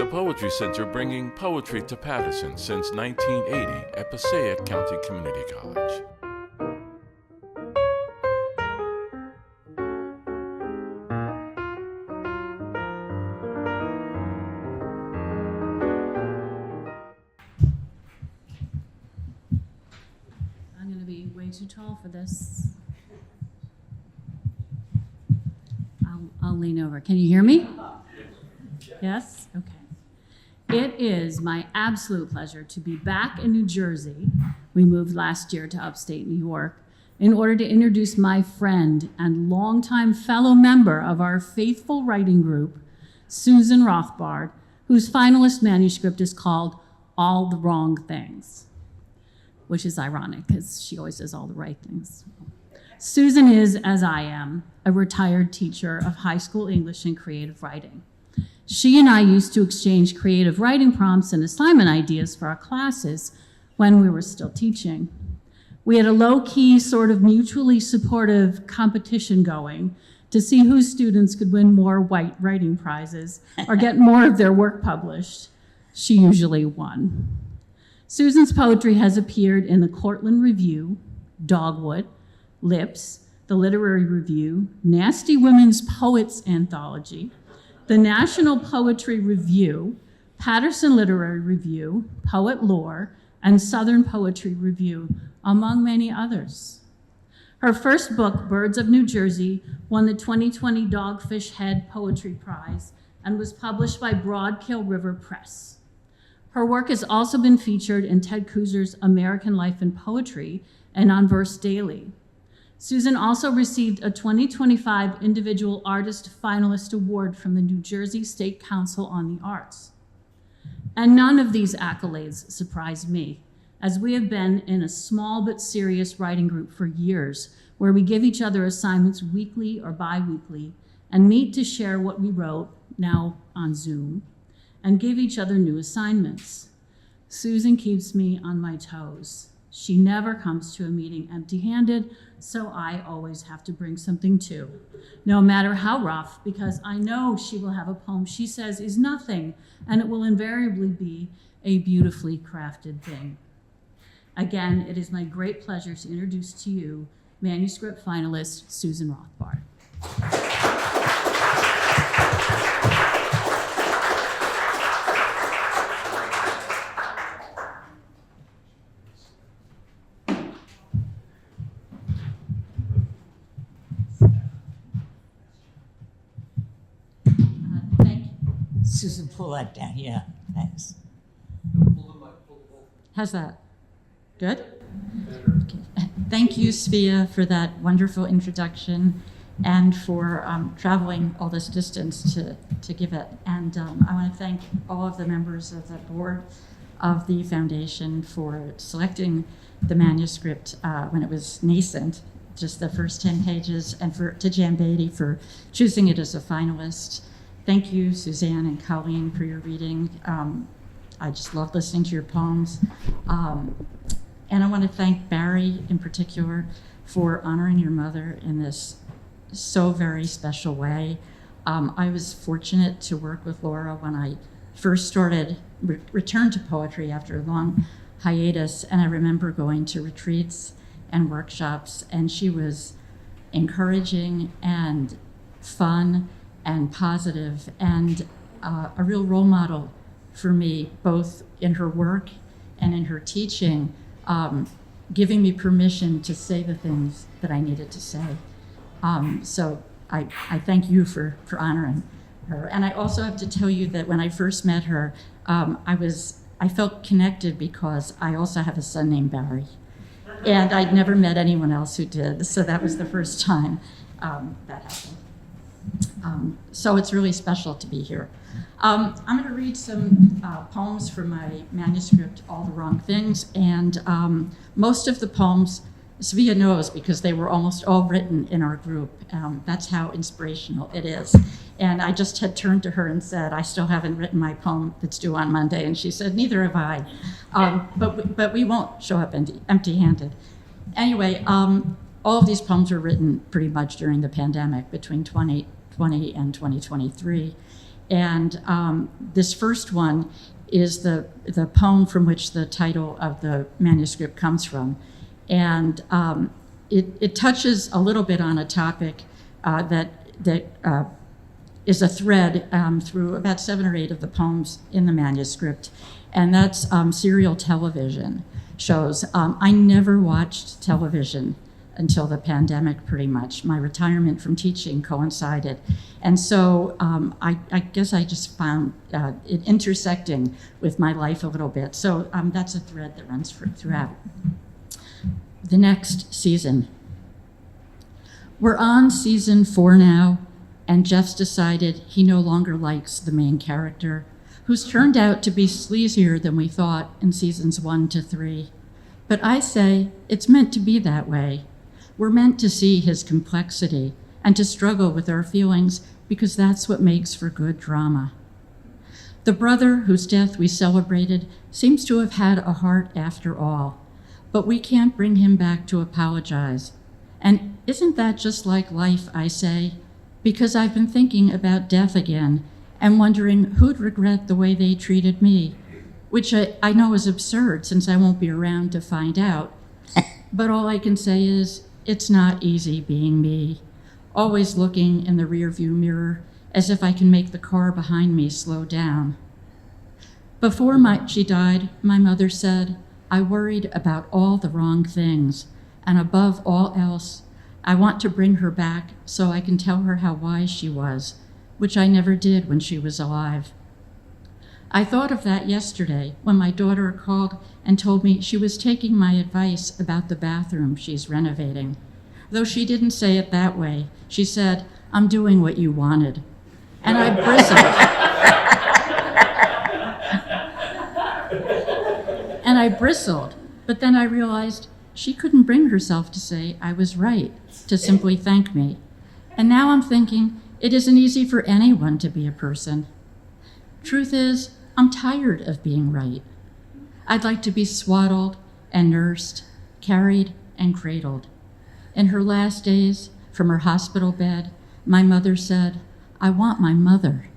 the Poetry Center, bringing poetry to Paterson since 1980 at Passaic County Community College. I'm going to be way too tall for this. I'll lean over. Can you hear me? Yes? Okay. It is my absolute pleasure to be back in New Jersey. We moved last year to upstate New York in order to introduce my friend and longtime fellow member of our faithful writing group, Susan Rothbard, whose finalist manuscript is called All the Wrong Things, which is ironic because she always says all the right things. Susan is, as I am, a retired teacher of high school English and creative writing. She and I used to exchange creative writing prompts and assignment ideas for our classes when we were still teaching. We had a low-key, sort of mutually supportive competition going to see whose students could win more white writing prizes or get more of their work published. She usually won. Susan's poetry has appeared in the Cortland Review, Dogwood, Lips, the Literary Review, Nasty Women's Poets Anthology, the National Poetry Review, Paterson Literary Review, Poet Lore, and Southern Poetry Review, among many others. Her first book, Birds of New Jersey, won the 2020 Dogfish Head Poetry Prize and was published by Broadkill River Press. Her work has also been featured in Ted Kuzer's American Life and Poetry and on Verse Daily. Susan also received a 2025 Individual Artist Finalist Award from the New Jersey State Council on the Arts. And none of these accolades surprise me, as we have been in a small but serious writing group for years, where we give each other assignments weekly or bi-weekly and meet to share what we wrote, now on Zoom, and give each other new assignments. Susan keeps me on my toes. She never comes to a meeting empty-handed, so I always have to bring something too, no matter how rough, because I know she will have a poem she says is nothing, and it will invariably be a beautifully crafted thing. Again, it is my great pleasure to introduce to you manuscript finalist Susan Rothbard. Susan, pull that down. Yeah, thanks. How's that? Good? Okay. Thank you, Svea, for that wonderful introduction and for traveling all this distance to give it. And I want to thank all of the members of the board of the foundation for selecting the manuscript when it was nascent, just the first 10 pages, and to Jan Beatty for choosing it as a finalist. Thank you, Suzanne and Colleen, for your reading. I just love listening to your poems. And I want to thank Barry in particular for honoring your mother in this so very special way. I was fortunate to work with Laura when I first started, returned to poetry after a long hiatus, and I remember going to retreats and workshops, and she was encouraging and fun and positive, and a real role model for me, both in her work and in her teaching, giving me permission to say the things that I needed to say. So I thank you for honoring her. And I also have to tell you that when I first met her, I felt connected because I also have a son named Barry. And I'd never met anyone else who did, so that was the first time that happened. So it's really special to be here. I'm going to read some poems from my manuscript, All the Wrong Things, and most of the poems Svea knows because they were almost all written in our group. That's how inspirational it is. And I just had turned to her and said, I still haven't written my poem that's due on Monday, and she said, neither have I. But we won't show up empty-handed. Anyway, all of these poems were written pretty much during the pandemic between 2020 and 2023. And this first one is the poem from which the title of the manuscript comes from. And it touches a little bit on a topic that is a thread through about 7 or 8 of the poems in the manuscript, and that's serial television shows. I never watched television until the pandemic, pretty much. My retirement from teaching coincided. And so I guess I just found it intersecting with my life a little bit. So that's a thread that runs throughout. The next season. We're on season 4 now, and Jeff's decided he no longer likes the main character, who's turned out to be sleazier than we thought in seasons 1 to 3. But I say it's meant to be that way. We're meant to see his complexity and to struggle with our feelings because that's what makes for good drama. The brother whose death we celebrated seems to have had a heart after all, but we can't bring him back to apologize. And isn't that just like life, I say? Because I've been thinking about death again and wondering who'd regret the way they treated me, which I know is absurd since I won't be around to find out. But all I can say is, it's not easy being me, always looking in the rearview mirror as if I can make the car behind me slow down. Before she died, my mother said, I worried about all the wrong things, and above all else, I want to bring her back so I can tell her how wise she was, which I never did when she was alive. I thought of that yesterday when my daughter called and told me she was taking my advice about the bathroom she's renovating. Though she didn't say it that way, she said, I'm doing what you wanted. And I bristled. But then I realized she couldn't bring herself to say I was right, to simply thank me. And now I'm thinking it isn't easy for anyone to be a person. Truth is, I'm tired of being right. I'd like to be swaddled and nursed, carried and cradled. In her last days, from her hospital bed, my mother said, I want my mother.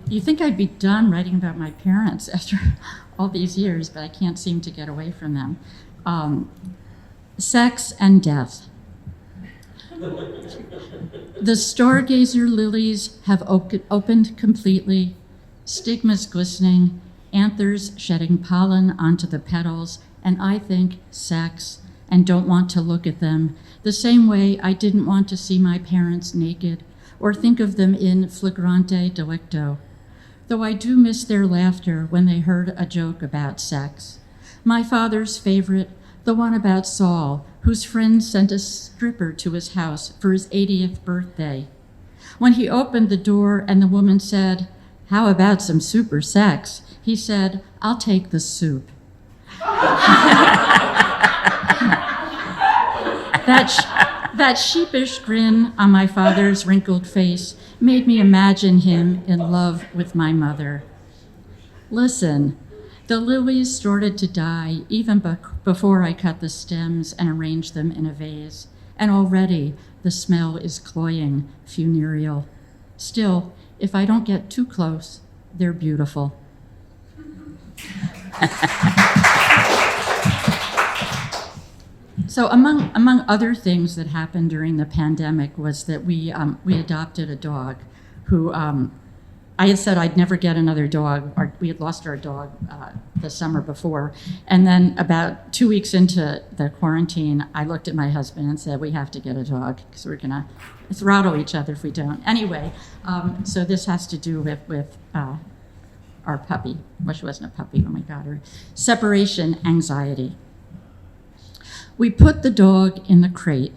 You think I'd be done writing about my parents after all these years, but I can't seem to get away from them. Sex and death. The stargazer lilies have opened completely, stigmas glistening, anthers shedding pollen onto the petals, and I think sex and don't want to look at them the same way I didn't want to see my parents naked or think of them in flagrante delicto, though I do miss their laughter when they heard a joke about sex. My father's favorite, the one about Saul, whose friend sent a stripper to his house for his 80th birthday. When he opened the door and the woman said, how about some super sex? He said, I'll take the soup. That sheepish grin on my father's wrinkled face made me imagine him in love with my mother. Listen, the lilies started to die even before I cut the stems and arranged them in a vase, and already the smell is cloying, funereal. Still, if I don't get too close, they're beautiful. So among other things that happened during the pandemic was that we adopted a dog who I had said I'd never get another dog. We had lost our dog the summer before. And then about 2 weeks into the quarantine, I looked at my husband and said, we have to get a dog because we're going to throttle each other if we don't. Anyway, so this has to do with our puppy. Well, she wasn't a puppy when we got her. Separation anxiety. We put the dog in the crate,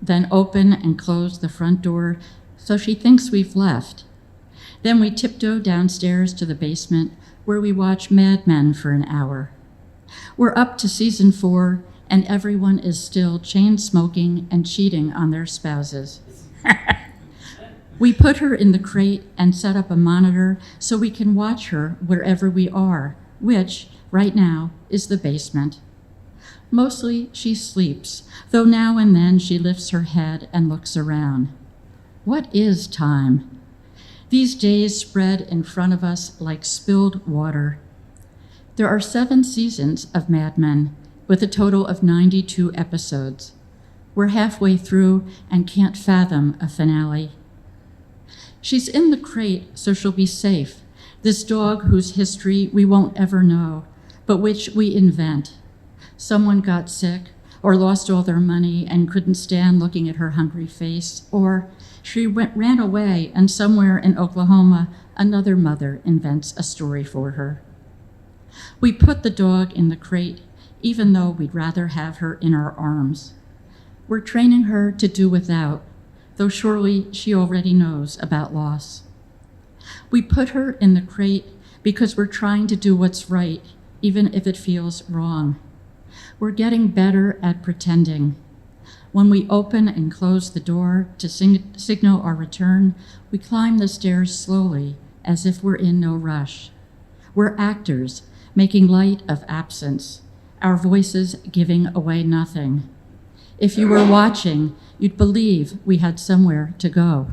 then open and close the front door so she thinks we've left. Then we tiptoe downstairs to the basement where we watch Mad Men for an hour. We're up to season 4 and everyone is still chain smoking and cheating on their spouses. We put her in the crate and set up a monitor so we can watch her wherever we are, which, right now, is the basement. Mostly she sleeps, though now and then she lifts her head and looks around. What is time? These days spread in front of us like spilled water. There are 7 seasons of Mad Men, with a total of 92 episodes. We're halfway through and can't fathom a finale. She's in the crate, so she'll be safe. This dog whose history we won't ever know, but which we invent. Someone got sick, or lost all their money and couldn't stand looking at her hungry face, or she ran away and somewhere in Oklahoma, another mother invents a story for her. We put the dog in the crate, even though we'd rather have her in our arms. We're training her to do without, though surely she already knows about loss. We put her in the crate because we're trying to do what's right, even if it feels wrong. We're getting better at pretending. When we open and close the door to signal our return, we climb the stairs slowly, as if we're in no rush. We're actors, making light of absence, our voices giving away nothing. If you were watching, you'd believe we had somewhere to go.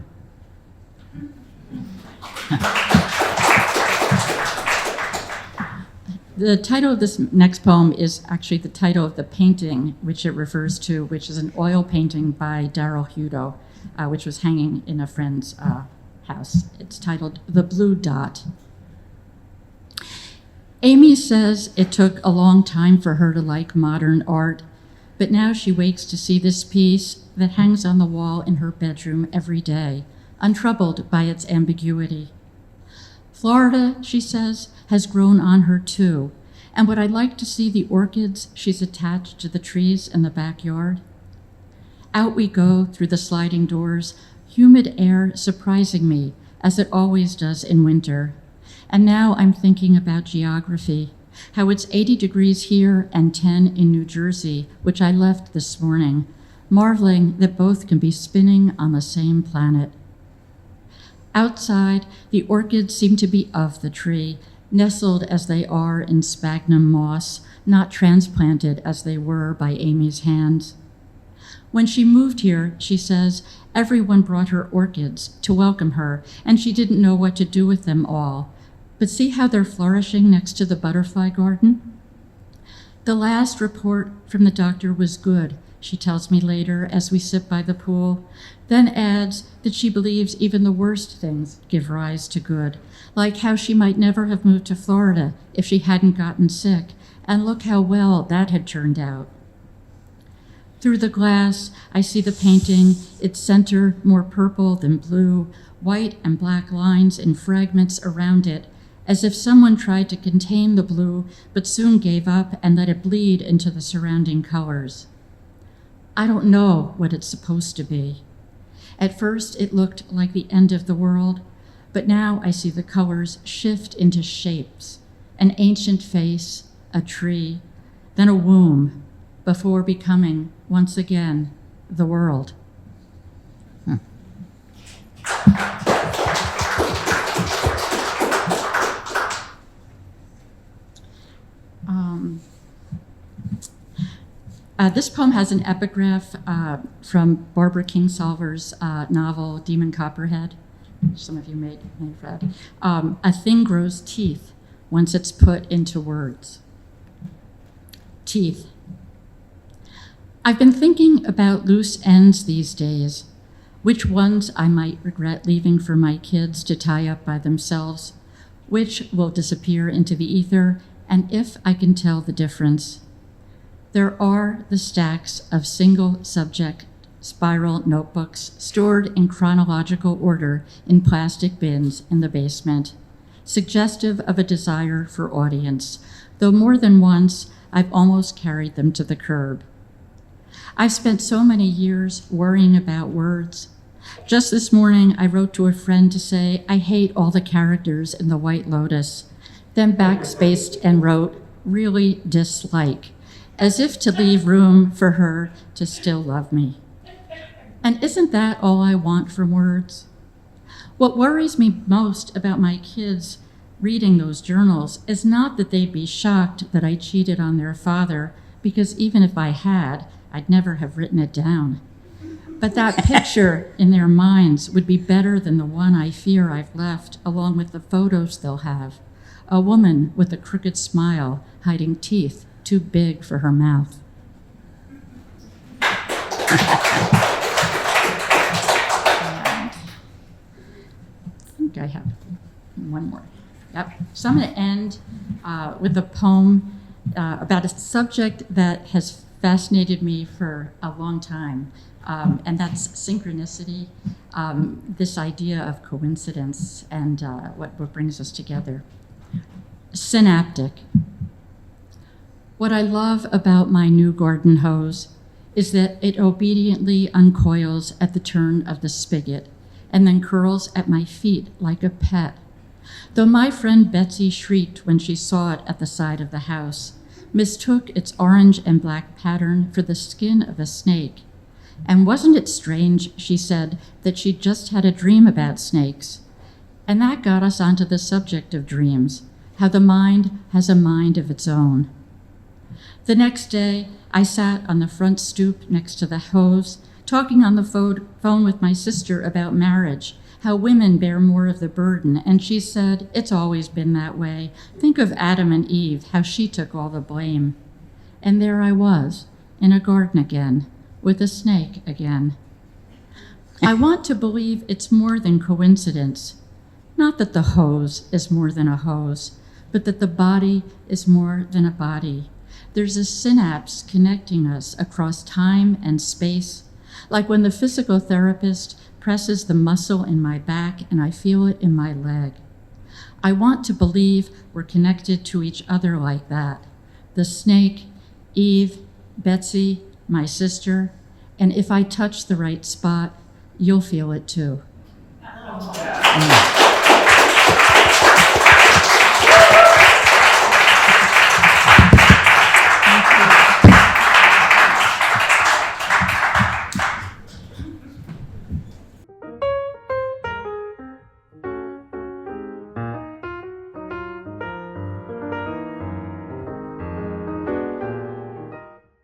The title of this next poem is actually the title of the painting which it refers to, which is an oil painting by Daryl Hutto, which was hanging in a friend's house. It's titled The Blue Dot. Amy says it took a long time for her to like modern art, but now she wakes to see this piece that hangs on the wall in her bedroom every day, untroubled by its ambiguity. Florida, she says, has grown on her too, and would I like to see the orchids she's attached to the trees in the backyard? Out we go through the sliding doors, humid air surprising me, as it always does in winter. And now I'm thinking about geography, how it's 80 degrees here and 10 in New Jersey, which I left this morning, marveling that both can be spinning on the same planet. Outside, the orchids seem to be of the tree, nestled as they are in sphagnum moss, not transplanted as they were by Amy's hands. When she moved here, she says, everyone brought her orchids to welcome her, and she didn't know what to do with them all. But see how they're flourishing next to the butterfly garden? The last report from the doctor was good, she tells me later as we sit by the pool, then adds that she believes even the worst things give rise to good, like how she might never have moved to Florida if she hadn't gotten sick, and look how well that had turned out. Through the glass, I see the painting, its center more purple than blue, white and black lines in fragments around it, as if someone tried to contain the blue but soon gave up and let it bleed into the surrounding colors. I don't know what it's supposed to be. At first, it looked like the end of the world, but now I see the colors shift into shapes, an ancient face, a tree, then a womb, before becoming, once again, the world. This poem has an epigraph from Barbara Kingsolver's novel, Demon Copperhead, which some of you may have read. A thing grows teeth once it's put into words. Teeth. I've been thinking about loose ends these days, which ones I might regret leaving for my kids to tie up by themselves, which will disappear into the ether, and if I can tell the difference. There are the stacks of single subject spiral notebooks stored in chronological order in plastic bins in the basement, suggestive of a desire for audience, though more than once I've almost carried them to the curb. I've spent so many years worrying about words. Just this morning, I wrote to a friend to say, I hate all the characters in The White Lotus, then backspaced and wrote, really dislike, as if to leave room for her to still love me. And isn't that all I want from words? What worries me most about my kids reading those journals is not that they'd be shocked that I cheated on their father, because even if I had, I'd never have written it down. But that picture in their minds would be better than the one I fear I've left, along with the photos they'll have. A woman with a crooked smile, hiding teeth too big for her mouth. I think I have one more. Yep. So I'm going to end with a poem about a subject that has fascinated me for a long time, and that's synchronicity, this idea of coincidence and what brings us together. Synaptic. What I love about my new garden hose is that it obediently uncoils at the turn of the spigot and then curls at my feet like a pet. Though my friend Betsy shrieked when she saw it at the side of the house, mistook its orange and black pattern for the skin of a snake. And wasn't it strange, she said, that she'd just had a dream about snakes. And that got us onto the subject of dreams, how the mind has a mind of its own. The next day, I sat on the front stoop next to the hose, talking on the phone with my sister about marriage, how women bear more of the burden, and she said, it's always been that way. Think of Adam and Eve, how she took all the blame. And there I was, in a garden again, with a snake again. I want to believe it's more than coincidence. Not that the hose is more than a hose, but that the body is more than a body. There's a synapse connecting us across time and space, like when the physical therapist presses the muscle in my back and I feel it in my leg. I want to believe we're connected to each other like that. The snake, Eve, Betsy, my sister, and if I touch the right spot, you'll feel it too.